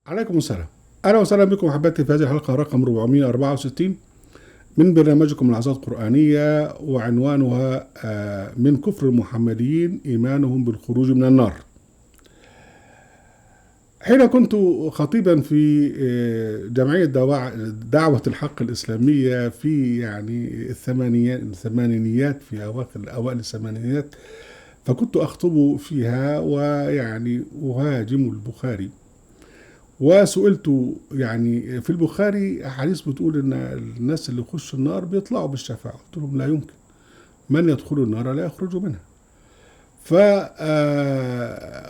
عليكم السلام. أهلا وسهلا بكم أحبتي في هذه الحلقة رقم 464 من برنامجكم لحظات قرآنية، وعنوانها من كفر المحمديين إيمانهم بالخروج من النار. حين كنت خطيبا في جمعية دعوة الحق الإسلامية في الثمانينيات، في أوائل الثمانينيات، فكنت أخطب فيها أهاجم البخاري. وسئلت في البخاري أحاديث بتقول إن الناس اللي يخشوا النار بيطلعوا بالشفاعة. قلت لهم لا يمكن، من يدخل النار لا يخرج منها.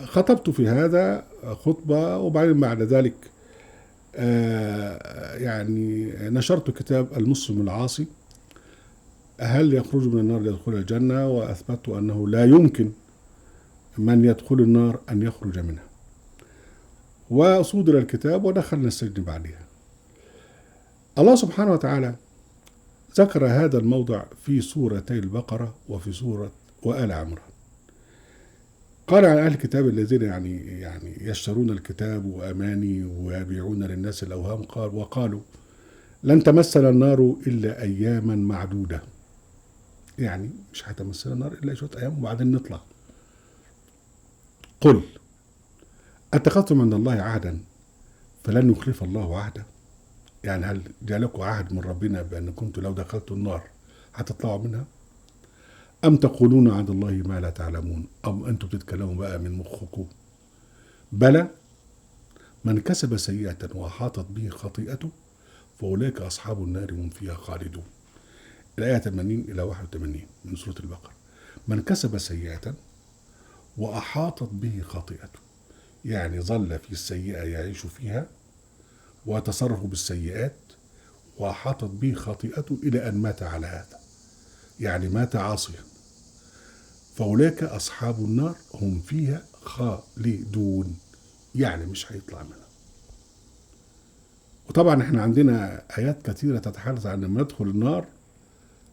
فخطبت في هذا خطبة، وبعدين بعد ذلك نشرت كتاب المسلم العاصي هل يخرج من النار ليدخل الجنة، وأثبتت أنه لا يمكن من يدخل النار أن يخرج منها. وصودر الكتاب ودخلنا السجن بعدها. الله سبحانه وتعالى ذكر هذا الموضع في سورتي البقرة وفي سورة وآل عمران. قال عن أهل الكتاب الذين يشترون الكتاب وأماني ويبيعون للناس الأوهام، وقالوا لن تمسنا النار إلا أياما معدودة، مش هتمسنا النار إلا شوية أيام وبعدين نطلع. قل اتخذتم عند الله عهدا فلن يخلف الله عهده؟ هل جاء عهد من ربنا بأن كنتم لو دخلتوا النار هتطلعوا منها؟ أم تقولون عند الله ما لا تعلمون؟ أم أنتم بتتكلموا بقى من مخكم؟ بلى من كسب سيئة وأحاطت به خطيئته فأولئك أصحاب النار هم فيها خالدون. الآية 80 إلى 81 من سورة البقرة. من كسب سيئة وأحاطت به خطيئته، ظل في السيئة يعيش فيها وتصرف بالسيئات، وأحاطت به خطيئته إلى أن مات على هذا، مات عاصيا، فأولئك أصحاب النار هم فيها خالدون، مش هيطلع منها. وطبعا احنا عندنا آيات كثيرة تتحدث عن لما يدخل النار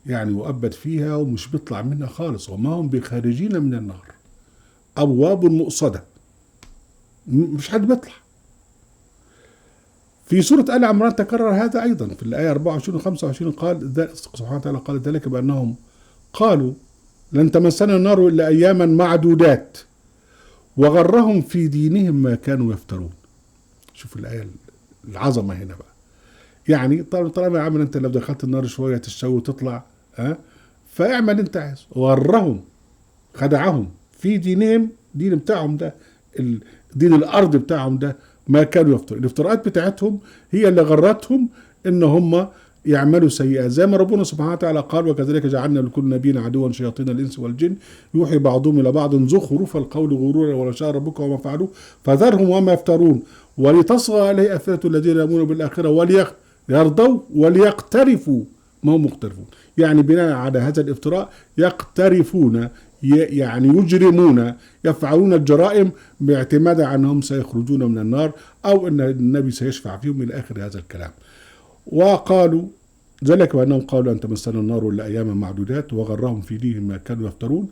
يؤبد فيها ومش بيطلع منها خالص، وما هم بخارجين من النار، أبواب مؤصدة، مش حد بيطلع. في سورة آل عمران تكرر هذا أيضا في الآية 24 و 25. قال سبحانه وتعالى قال ذلك بأنهم قالوا لن تمسنا النار إلا أياما معدودات وغرهم في دينهم ما كانوا يفترون. شوف الآية العظمة هنا بقى. طالما يا عم أنت لو دخلت النار شوية تشتوي وتطلع، فاعمل أنت عايز. غرهم، خدعهم في دينهم، دين بتاعهم ده، دين الأرض بتاعهم ده، ما كانوا يفترون. الافتراءات بتاعتهم هي اللي غرتهم ان هم يعملوا سيئات، زي ما ربنا سبحانه وتعالى قال وكذلك جعلنا لكل نبي عدوا شياطين الانس والجن يوحي بعضهم الى بعض زخرف القول غرورا ولو شاء ربك وما فعلوه فذرهم وما يفترون ولتصغى اليه افئده الذين يؤمنون بالاخره وليرضوا وليقترفوا ما هم مقترفون. بناء على هذا الافتراء يقترفون، يجرمون، يفعلون الجرائم باعتماد على أنهم سيخرجون من النار أو أن النبي سيشفع فيهم إلى آخر هذا الكلام. وقالوا ذلك بأنهم قالوا أن تمسنا النار إلا أياما معدودات وغرهم في دينهم ما كانوا يفترون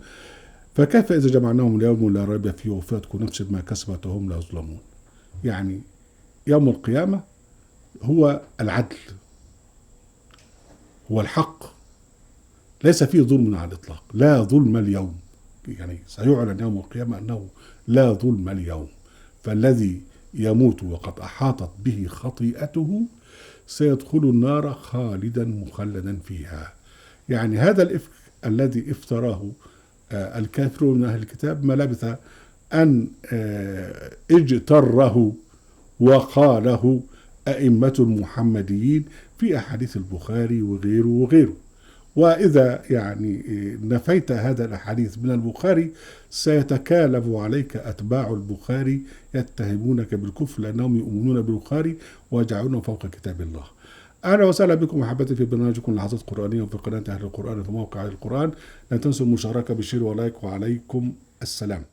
فكيف إذا جمعناهم ليوم لا ريب فيه ووفيت كل نفس ما كسبت وهم لا يظلمون. يوم القيامة هو العدل، هو الحق، ليس فيه ظلم على الإطلاق، لا ظلم اليوم. سيعلن يوم القيامة أنه لا ظلم اليوم، فالذي يموت وقد أحاطت به خطيئته سيدخل النار خالدا مخلدا فيها. هذا الإفك الذي افتراه الكافرون من أهل الكتاب ما لبث أن اجتره وقاله أئمة المحمديين في أحاديث البخاري وغيره وغيره. وإذا نفيت هذا الحديث من البخاري سيتكالب عليك أتباع البخاري يتهمونك بالكفر لأنهم يؤمنون بالبخاري ويجعلونه فوق كتاب الله. أهلا وسهلا بكم أحبتي في برنامجكم لحظات قرآنية وفي قناة أهل القرآن في موقع أهل القرآن. لا تنسوا المشاركة بالشير ولايك، وعليكم السلام.